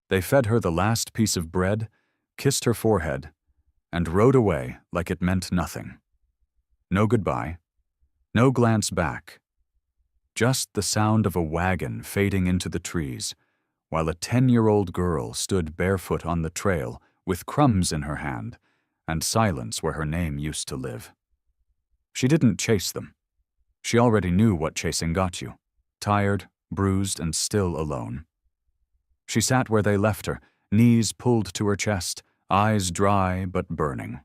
They fed her the last piece of bread, kissed her forehead, and rode away like it meant nothing. No goodbye, no glance back, just the sound of a wagon fading into the trees, while a 10-year-old girl stood barefoot on the trail with crumbs in her hand and silence where her name used to live. She didn't chase them. She already knew what chasing got you, tired, bruised, and still alone. She sat where they left her, knees pulled to her chest, eyes dry but burning.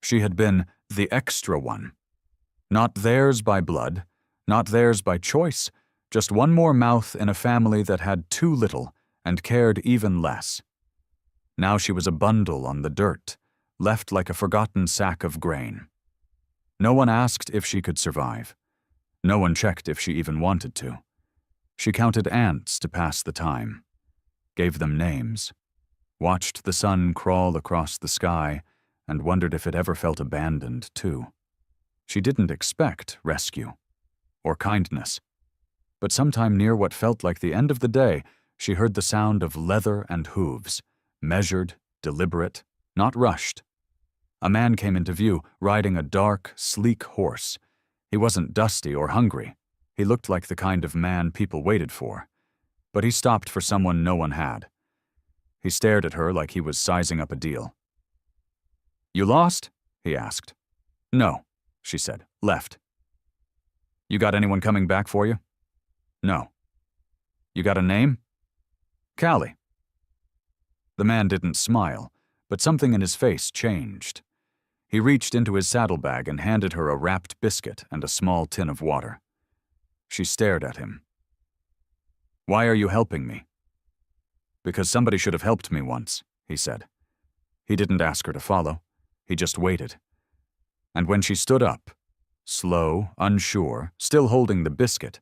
She had been the extra one. Not theirs by blood, not theirs by choice, just one more mouth in a family that had too little and cared even less. Now she was a bundle on the dirt, left like a forgotten sack of grain. No one asked if she could survive. No one checked if she even wanted to. She counted ants to pass the time, gave them names, watched the sun crawl across the sky, and wondered if it ever felt abandoned, too. She didn't expect rescue or kindness, but sometime near what felt like the end of the day, she heard the sound of leather and hooves, measured, deliberate, not rushed. A man came into view, riding a dark, sleek horse. He wasn't dusty or hungry. He looked like the kind of man people waited for. But he stopped for someone no one had. He stared at her like he was sizing up a deal. "You lost?" he asked. "No," she said. "Left." "You got anyone coming back for you?" "No." "You got a name?" "Callie." The man didn't smile, but something in his face changed. He reached into his saddlebag and handed her a wrapped biscuit and a small tin of water. She stared at him. "Why are you helping me?" "Because somebody should have helped me once," he said. He didn't ask her to follow. He just waited. And when she stood up, slow, unsure, still holding the biscuit,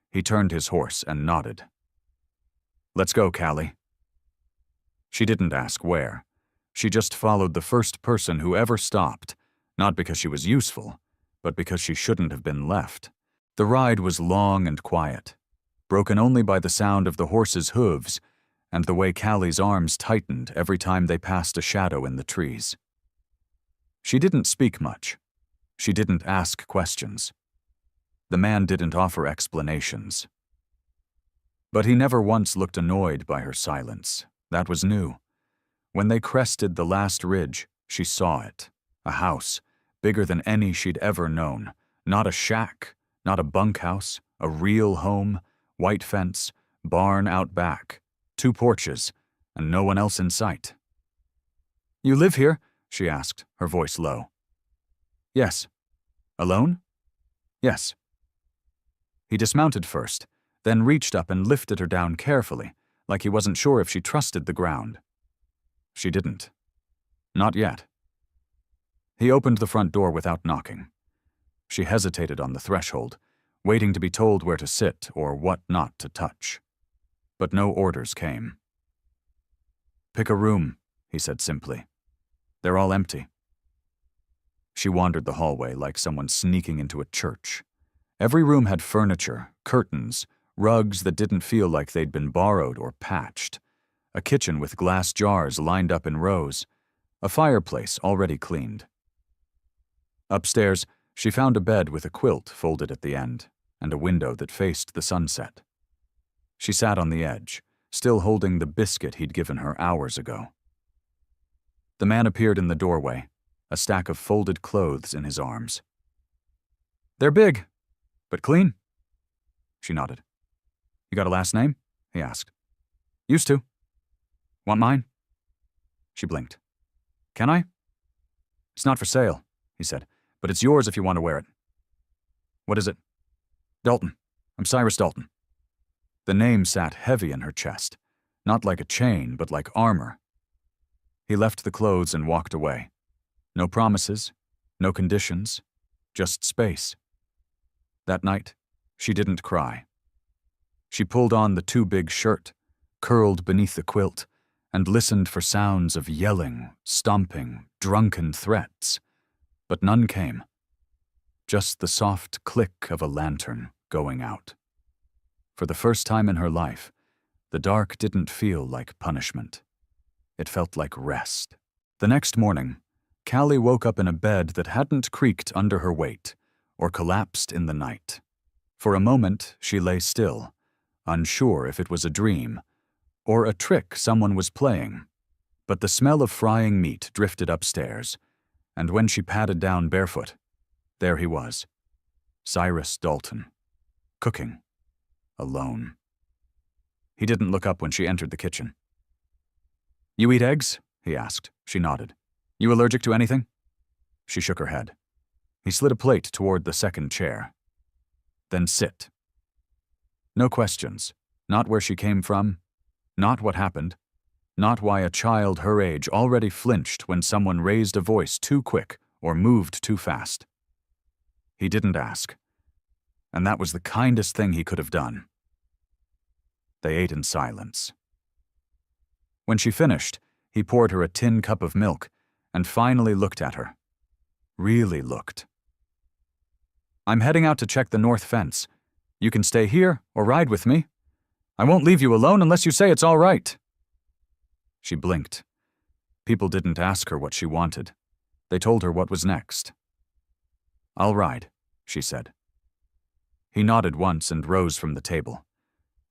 he turned his horse and nodded. "Let's go, Callie." She didn't ask where. She just followed the first person who ever stopped, not because she was useful, but because she shouldn't have been left. The ride was long and quiet, broken only by the sound of the horse's hooves and the way Callie's arms tightened every time they passed a shadow in the trees. She didn't speak much. She didn't ask questions. The man didn't offer explanations. But he never once looked annoyed by her silence. That was new. When they crested the last ridge, she saw it. A house, bigger than any she'd ever known. Not a shack, not a bunkhouse, a real home, white fence, barn out back, 2 porches, and no one else in sight. "You live here?" she asked, her voice low. "Yes." "Alone?" "Yes." He dismounted first, then reached up and lifted her down carefully, like he wasn't sure if she trusted the ground. She didn't. Not yet. He opened the front door without knocking. She hesitated on the threshold, waiting to be told where to sit or what not to touch. But no orders came. "Pick a room," he said simply. "They're all empty." She wandered the hallway like someone sneaking into a church. Every room had furniture, curtains, rugs that didn't feel like they'd been borrowed or patched, a kitchen with glass jars lined up in rows, a fireplace already cleaned. Upstairs, she found a bed with a quilt folded at the end and a window that faced the sunset. She sat on the edge, still holding the biscuit he'd given her hours ago. The man appeared in the doorway, a stack of folded clothes in his arms. "They're big, but clean." She nodded. "You got a last name?" he asked. "Used to." "Want mine?" She blinked. "Can I?" "It's not for sale," he said, "but it's yours if you want to wear it." "What is it?" "Dalton. I'm Cyrus Dalton." The name sat heavy in her chest, not like a chain, but like armor. He left the clothes and walked away. No promises, no conditions, just space. That night, she didn't cry. She pulled on the too big shirt, curled beneath the quilt, and listened for sounds of yelling, stomping, drunken threats. But none came. Just the soft click of a lantern going out. For the first time in her life, The dark didn't feel like punishment. It felt like rest. The next morning, Callie woke up in a bed that hadn't creaked under her weight or collapsed in the night. For a moment, she lay still, unsure if it was a dream or a trick someone was playing. But the smell of frying meat drifted upstairs, and when she padded down barefoot, there he was, Cyrus Dalton, cooking, alone. He didn't look up when she entered the kitchen. "You eat eggs?" he asked. She nodded. "You allergic to anything?" She shook her head. He slid a plate toward the second chair. "Then sit." No questions. Not where she came from. Not what happened. Not why a child her age already flinched when someone raised a voice too quick or moved too fast. He didn't ask. And that was the kindest thing he could have done. They ate in silence. When she finished, he poured her a tin cup of milk and finally looked at her. Really looked. "I'm heading out to check the north fence. You can stay here or ride with me. I won't leave you alone unless you say it's all right." She blinked. People didn't ask her what she wanted. They told her what was next. "I'll ride," she said. He nodded once and rose from the table.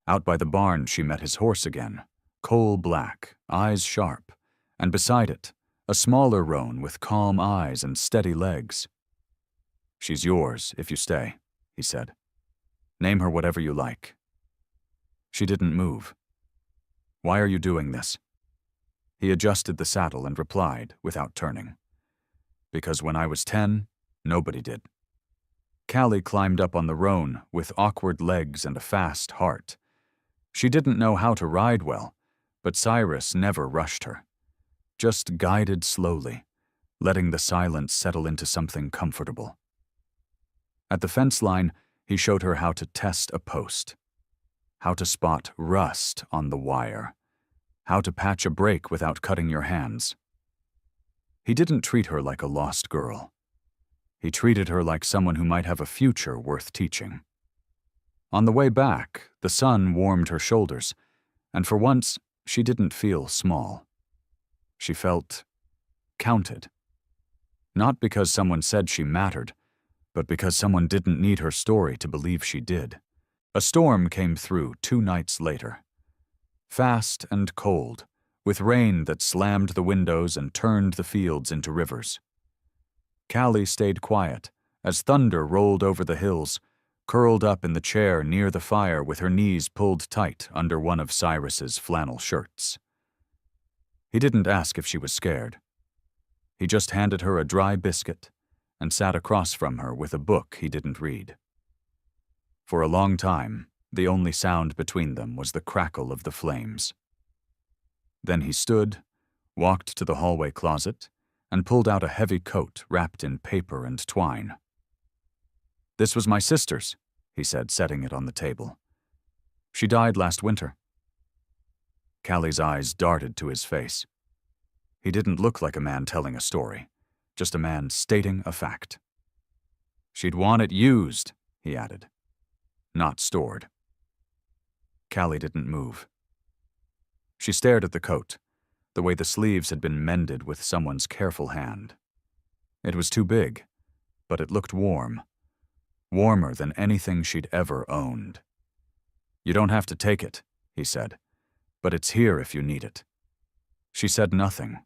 Out by the barn, she met his horse again, coal black, eyes sharp, and beside it, a smaller roan with calm eyes and steady legs. "She's yours if you stay," he said. "Name her whatever you like." She didn't move. "Why are you doing this?" He adjusted the saddle and replied, without turning. "Because when I was 10, nobody did." Callie climbed up on the roan with awkward legs and a fast heart. She didn't know how to ride well, but Cyrus never rushed her. Just guided slowly, letting the silence settle into something comfortable. At the fence line, he showed her how to test a post, how to spot rust on the wire, how to patch a break without cutting your hands. He didn't treat her like a lost girl. He treated her like someone who might have a future worth teaching. On the way back, the sun warmed her shoulders, and for once, she didn't feel small. She felt counted. Not because someone said she mattered, but because someone didn't need her story to believe she did. A storm came through 2 nights later. Fast and cold, with rain that slammed the windows and turned the fields into rivers. Callie stayed quiet as thunder rolled over the hills, curled up in the chair near the fire with her knees pulled tight under one of Cyrus's flannel shirts. He didn't ask if she was scared. He just handed her a dry biscuit and sat across from her with a book he didn't read. For a long time, the only sound between them was the crackle of the flames. Then he stood, walked to the hallway closet, and pulled out a heavy coat wrapped in paper and twine. "This was my sister's," he said, setting it on the table. "She died last winter." Callie's eyes darted to his face. He didn't look like a man telling a story, just a man stating a fact. "She'd want it used," he added, "not stored." Callie didn't move. She stared at the coat, the way the sleeves had been mended with someone's careful hand. It was too big, but it looked warm. Warmer than anything she'd ever owned. "You don't have to take it," he said, "but it's here if you need it." She said nothing,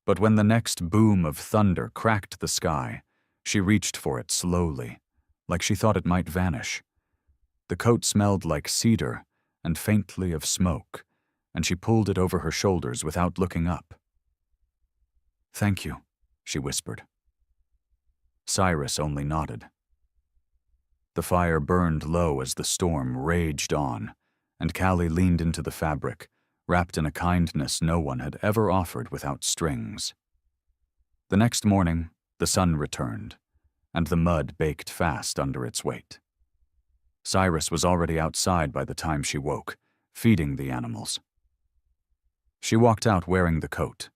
but when the next boom of thunder cracked the sky, she reached for it slowly, like she thought it might vanish. The coat smelled like cedar and faintly of smoke, and she pulled it over her shoulders without looking up. "Thank you," she whispered. Cyrus only nodded. The fire burned low as the storm raged on, and Callie leaned into the fabric, wrapped in a kindness no one had ever offered without strings. The next morning, the sun returned, and the mud baked fast under its weight. Cyrus was already outside by the time she woke, feeding the animals. She walked out wearing the coat.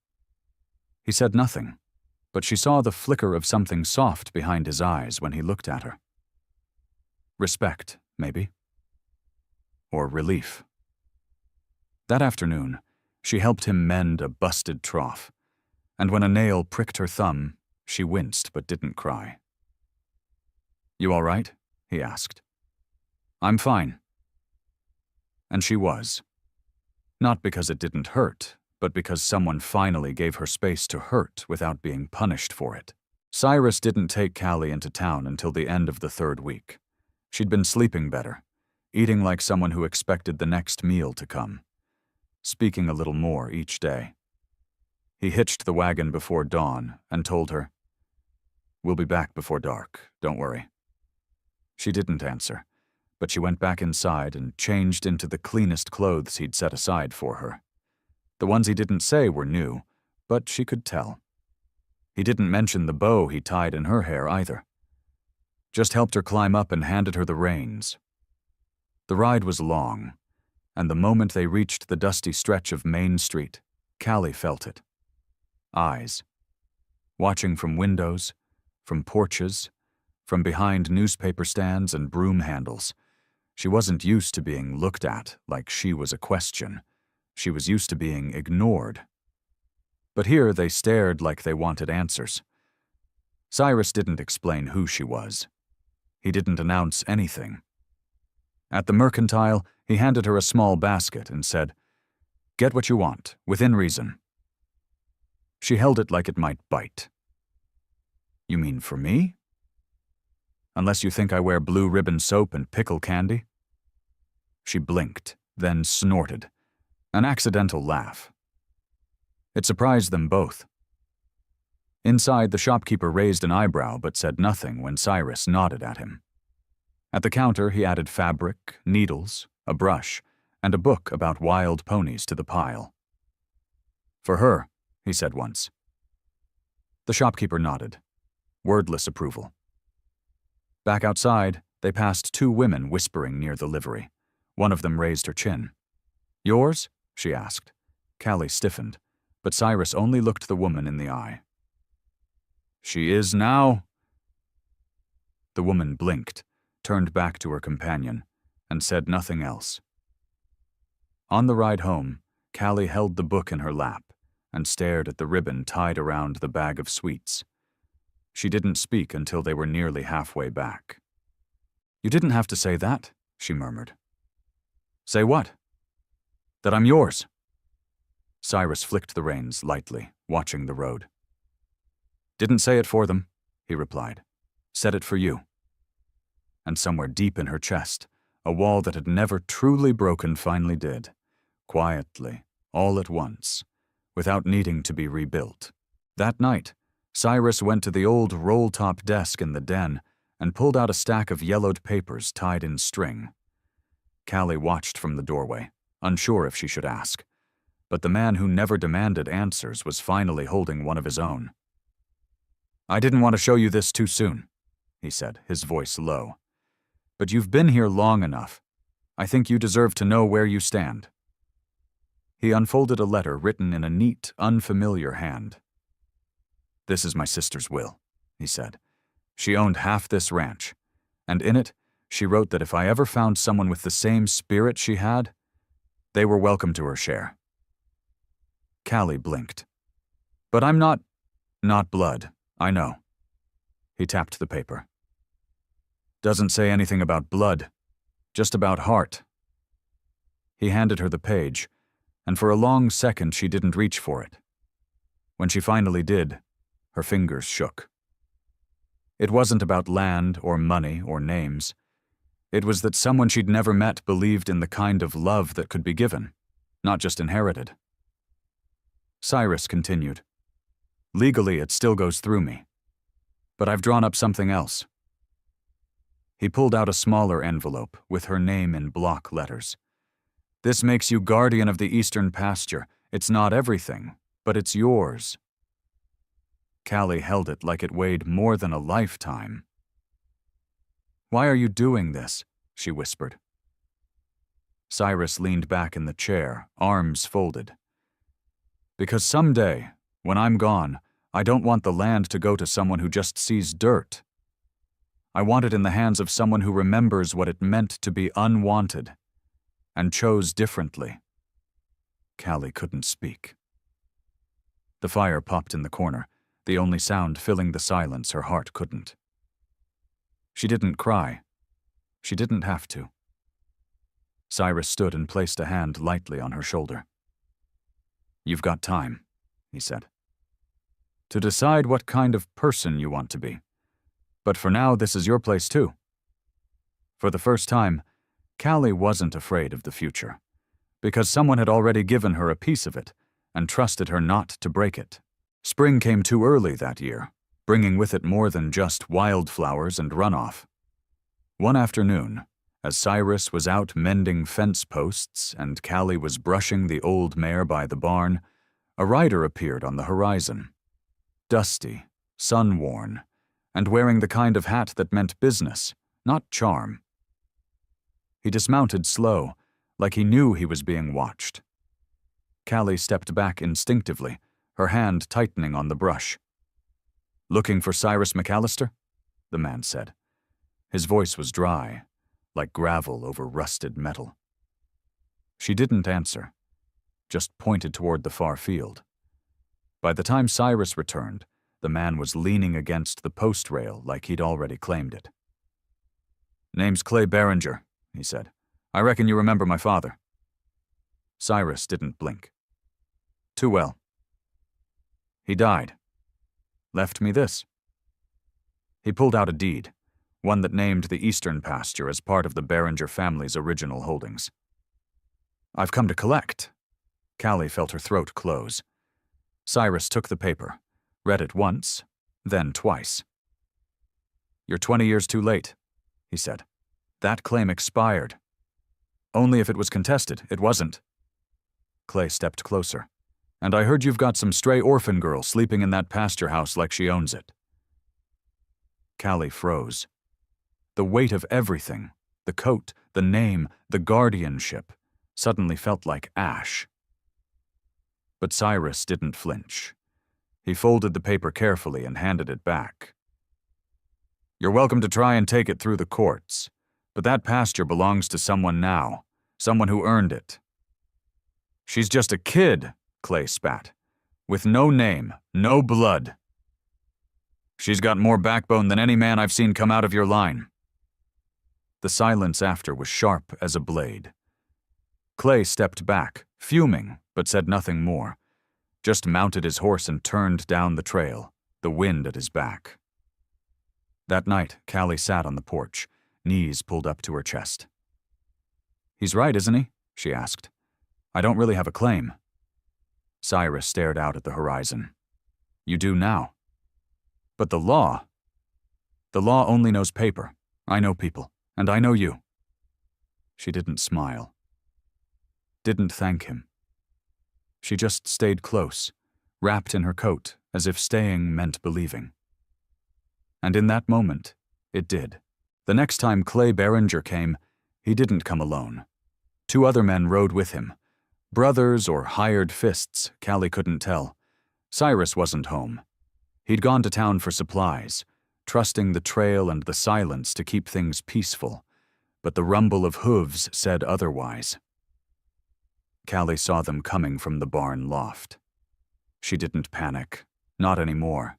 He said nothing, but she saw the flicker of something soft behind his eyes when he looked at her. Respect, maybe. Or relief. That afternoon, she helped him mend a busted trough, and when a nail pricked her thumb, she winced but didn't cry. "You all right?" he asked. "I'm fine." And she was. Not because it didn't hurt, but because someone finally gave her space to hurt without being punished for it. Cyrus didn't take Callie into town until the end of the 3rd week. She'd been sleeping better, eating like someone who expected the next meal to come, speaking a little more each day. He hitched the wagon before dawn and told her, "We'll be back before dark, don't worry." She didn't answer, but she went back inside and changed into the cleanest clothes he'd set aside for her. The ones he didn't say were new, but she could tell. He didn't mention the bow he tied in her hair either. Just helped her climb up and handed her the reins. The ride was long, and the moment they reached the dusty stretch of Main Street, Callie felt it. Eyes. Watching from windows, from porches, from behind newspaper stands and broom handles. She wasn't used to being looked at like she was a question. She was used to being ignored. But here they stared like they wanted answers. Cyrus didn't explain who she was. He didn't announce anything. At the mercantile, he handed her a small basket and said, "Get what you want, within reason." She held it like it might bite. "You mean for me? Unless you think I wear blue ribbon soap and pickle candy?" She blinked, then snorted, an accidental laugh. It surprised them both. Inside, the shopkeeper raised an eyebrow but said nothing when Cyrus nodded at him. At the counter, he added fabric, needles, a brush, and a book about wild ponies to the pile. "For her," he said once. The shopkeeper nodded, wordless approval. Back outside, they passed 2 women whispering near the livery. One of them raised her chin. "Yours?" she asked. Callie stiffened, but Cyrus only looked the woman in the eye. "She is now." The woman blinked, turned back to her companion, and said nothing else. On the ride home, Callie held the book in her lap and stared at the ribbon tied around the bag of sweets. She didn't speak until they were nearly halfway back. "You didn't have to say that," she murmured. "Say what?" "That I'm yours." Cyrus flicked the reins lightly, watching the road. "Didn't say it for them," he replied. "Said it for you." And somewhere deep in her chest, a wall that had never truly broken finally did, quietly, all at once, without needing to be rebuilt. That night, Cyrus went to the old roll-top desk in the den and pulled out a stack of yellowed papers tied in string. Callie watched from the doorway, unsure if she should ask, but the man who never demanded answers was finally holding one of his own. "I didn't want to show you this too soon," he said, his voice low. "But you've been here long enough. I think you deserve to know where you stand." He unfolded a letter written in a neat, unfamiliar hand. "This is my sister's will," he said. "She owned half this ranch, and in it, she wrote that if I ever found someone with the same spirit she had, they were welcome to her share." Callie blinked. "But I'm not blood, I know." He tapped the paper. "Doesn't say anything about blood, just about heart." He handed her the page, and for a long second she didn't reach for it. When she finally did, her fingers shook. It wasn't about land or money or names. It was that someone she'd never met believed in the kind of love that could be given, not just inherited. Cyrus continued, "Legally, it still goes through me, but I've drawn up something else." He pulled out a smaller envelope with her name in block letters. "This makes you guardian of the eastern pasture. It's not everything, but it's yours." Callie held it like it weighed more than a lifetime. "Why are you doing this?" she whispered. Cyrus leaned back in the chair, arms folded. "Because someday, when I'm gone, I don't want the land to go to someone who just sees dirt. I want it in the hands of someone who remembers what it meant to be unwanted and chose differently." Callie couldn't speak. The fire popped in the corner, the only sound filling the silence her heart couldn't. She didn't cry. She didn't have to. Cyrus stood and placed a hand lightly on her shoulder. "You've got time," he said, "to decide what kind of person you want to be. But for now, this is your place too." For the first time, Callie wasn't afraid of the future, because someone had already given her a piece of it and trusted her not to break it. Spring came too early that year, bringing with it more than just wildflowers and runoff. One afternoon, as Cyrus was out mending fence posts and Callie was brushing the old mare by the barn, a rider appeared on the horizon. Dusty, sun-worn, and wearing the kind of hat that meant business, not charm. He dismounted slow, like he knew he was being watched. Callie stepped back instinctively, her hand tightening on the brush. "Looking for Cyrus McAllister?" the man said. His voice was dry, like gravel over rusted metal. She didn't answer, just pointed toward the far field. By the time Cyrus returned, the man was leaning against the post rail like he'd already claimed it. "Name's Clay Barringer," he said. "I reckon you remember my father." Cyrus didn't blink. "Too well. He died. Left me this." He pulled out a deed, one that named the eastern pasture as part of the Barringer family's original holdings. "I've come to collect." Callie felt her throat close. Cyrus took the paper, read it once, then twice. "You're 20 years too late," he said. "That claim expired." "Only if it was contested. It wasn't." Clay stepped closer. "And I heard you've got some stray orphan girl sleeping in that pasture house like she owns it." Callie froze. The weight of everything, the coat, the name, the guardianship, suddenly felt like ash. But Cyrus didn't flinch. He folded the paper carefully and handed it back. "You're welcome to try and take it through the courts, but that pasture belongs to someone now, someone who earned it." "She's just a kid," Clay spat, "with no name, no blood." "She's got more backbone than any man I've seen come out of your line." The silence after was sharp as a blade. Clay stepped back, fuming, but said nothing more, just mounted his horse and turned down the trail, the wind at his back. That night, Callie sat on the porch, knees pulled up to her chest. "He's right, isn't he?" she asked. "I don't really have a claim." Cyrus stared out at the horizon. "You do now." "But the law only knows paper. I know people, and I know you." She didn't smile. Didn't thank him. She just stayed close, wrapped in her coat, as if staying meant believing. And in that moment, it did. The next time Clay Barringer came, he didn't come alone. 2 other men rode with him. Brothers or hired fists, Callie couldn't tell. Cyrus wasn't home. He'd gone to town for supplies, trusting the trail and the silence to keep things peaceful, but the rumble of hooves said otherwise. Callie saw them coming from the barn loft. She didn't panic, not anymore.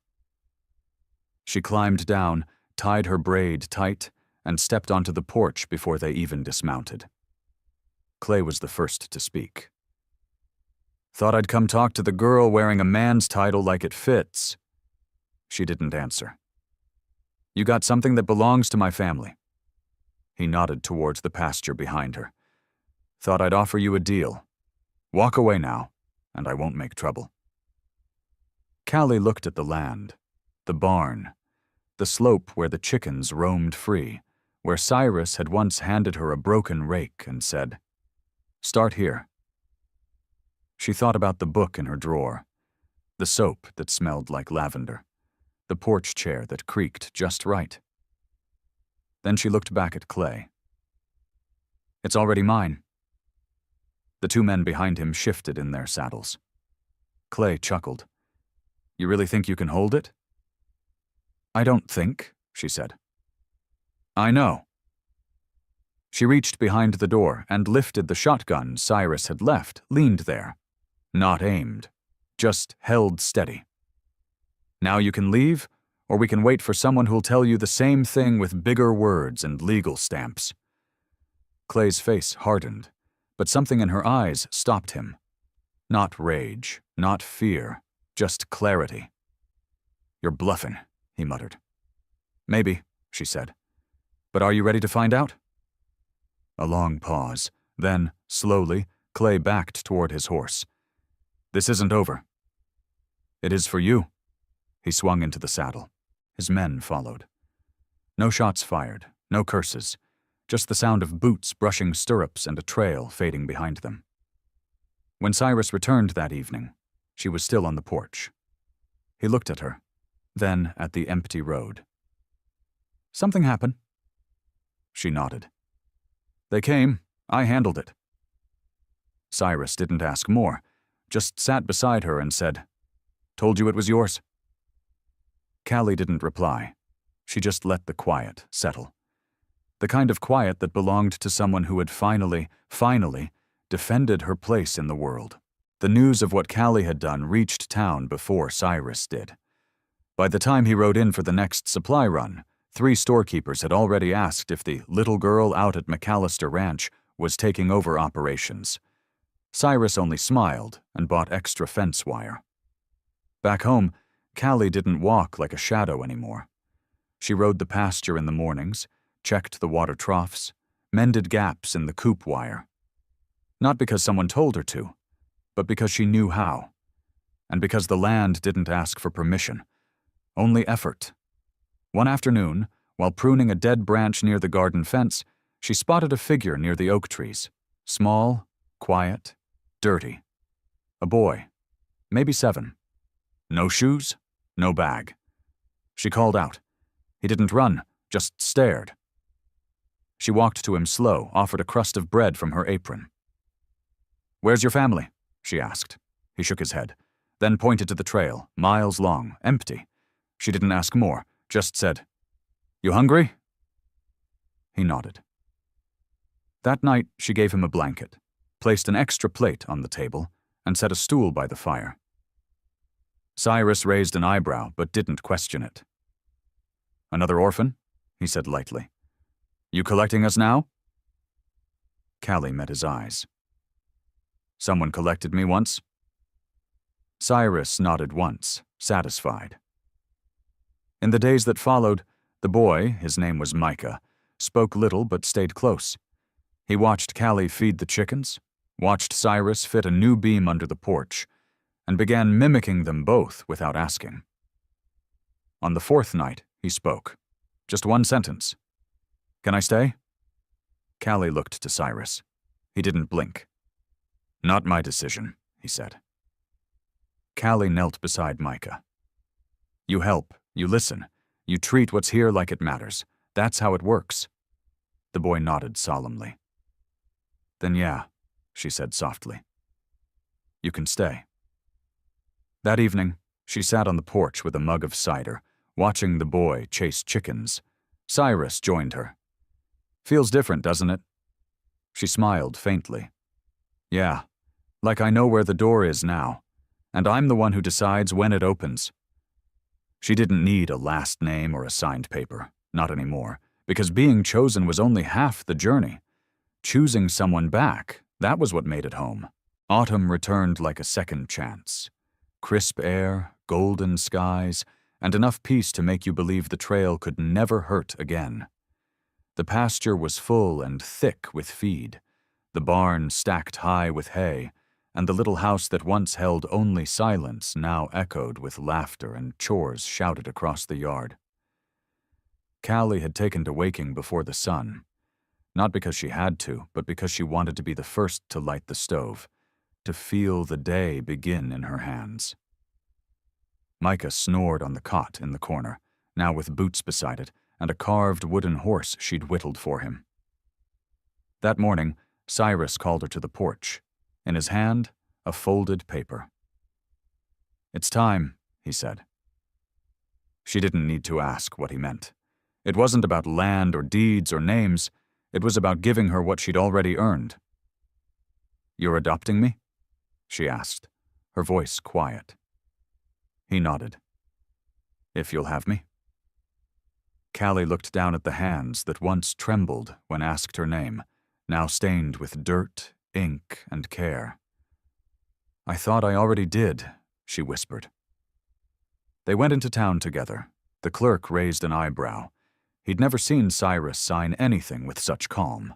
She climbed down, tied her braid tight, and stepped onto the porch before they even dismounted. Clay was the first to speak. "Thought I'd come talk to the girl wearing a man's title like it fits." She didn't answer. "You got something that belongs to my family." He nodded towards the pasture behind her. "Thought I'd offer you a deal. Walk away now, and I won't make trouble." Callie looked at the land, the barn, the slope where the chickens roamed free, where Cyrus had once handed her a broken rake and said, "Start here." She thought about the book in her drawer, the soap that smelled like lavender, the porch chair that creaked just right. Then she looked back at Clay. "It's already mine." The 2 men behind him shifted in their saddles. Clay chuckled. "You really think you can hold it?" "I don't think," she said. "I know." She reached behind the door and lifted the shotgun Cyrus had left, leaned there, not aimed, just held steady. Now you can leave, or we can wait for someone who'll tell you the same thing with bigger words and legal stamps. Clay's face hardened, but something in her eyes stopped him. Not rage, not fear, just clarity. You're bluffing, he muttered. Maybe, she said. But are you ready to find out? A long pause. Then, slowly, Clay backed toward his horse. This isn't over. It is for you. He swung into the saddle. His men followed. No shots fired, no curses, just the sound of boots brushing stirrups and a trail fading behind them. When Cyrus returned that evening, she was still on the porch. He looked at her, then at the empty road. Something happened? She nodded. They came. I handled it. Cyrus didn't ask more, just sat beside her and said, Told you it was yours? Callie didn't reply. She just let the quiet settle. The kind of quiet that belonged to someone who had finally defended her place in the world. The news of what Callie had done reached town before Cyrus did. By the time he rode in for the next supply run, 3 storekeepers had already asked if the little girl out at McAllister Ranch was taking over operations. Cyrus only smiled and bought extra fence wire. Back home, Callie didn't walk like a shadow anymore. She rode the pasture in the mornings, checked the water troughs, mended gaps in the coop wire. Not because someone told her to, but because she knew how. And because the land didn't ask for permission, only effort. One afternoon, while pruning a dead branch near the garden fence, she spotted a figure near the oak trees. Small, quiet, dirty. A boy, maybe 7. No shoes, no bag. She called out. He didn't run, just stared. She walked to him slow, offered a crust of bread from her apron. Where's your family? She asked. He shook his head, then pointed to the trail, miles long, empty. She didn't ask more, just said, You hungry? He nodded. That night, she gave him a blanket, placed an extra plate on the table, and set a stool by the fire. Cyrus raised an eyebrow, but didn't question it. Another orphan? He said lightly. You collecting us now? Callie met his eyes. Someone collected me once? Cyrus nodded once, satisfied. In the days that followed, the boy, his name was Micah, spoke little but stayed close. He watched Callie feed the chickens, watched Cyrus fit a new beam under the porch, and began mimicking them both without asking. On the 4th night, he spoke. Just one sentence. Can I stay? Callie looked to Cyrus. He didn't blink. Not my decision, he said. Callie knelt beside Micah. You help, you listen, you treat what's here like it matters. That's how it works. The boy nodded solemnly. Then yeah, she said softly. You can stay. That evening, she sat on the porch with a mug of cider, watching the boy chase chickens. Cyrus joined her. Feels different, doesn't it? She smiled faintly. Yeah, like I know where the door is now, and I'm the one who decides when it opens. She didn't need a last name or a signed paper, not anymore, because being chosen was only half the journey. Choosing someone back, that was what made it home. Autumn returned like a second chance. Crisp air, golden skies, and enough peace to make you believe the trail could never hurt again. The pasture was full and thick with feed, the barn stacked high with hay, and the little house that once held only silence now echoed with laughter and chores shouted across the yard. Callie had taken to waking before the sun, not because she had to, but because she wanted to be the first to light the stove, to feel the day begin in her hands. Micah snored on the cot in the corner, now with boots beside it, and a carved wooden horse she'd whittled for him. That morning, Cyrus called her to the porch. In his hand, a folded paper. It's time, he said. She didn't need to ask what he meant. It wasn't about land or deeds or names. It was about giving her what she'd already earned. You're adopting me? She asked, her voice quiet. He nodded. If you'll have me. Callie looked down at the hands that once trembled when asked her name, now stained with dirt, ink, and care. I thought I already did, she whispered. They went into town together. The clerk raised an eyebrow. He'd never seen Cyrus sign anything with such calm.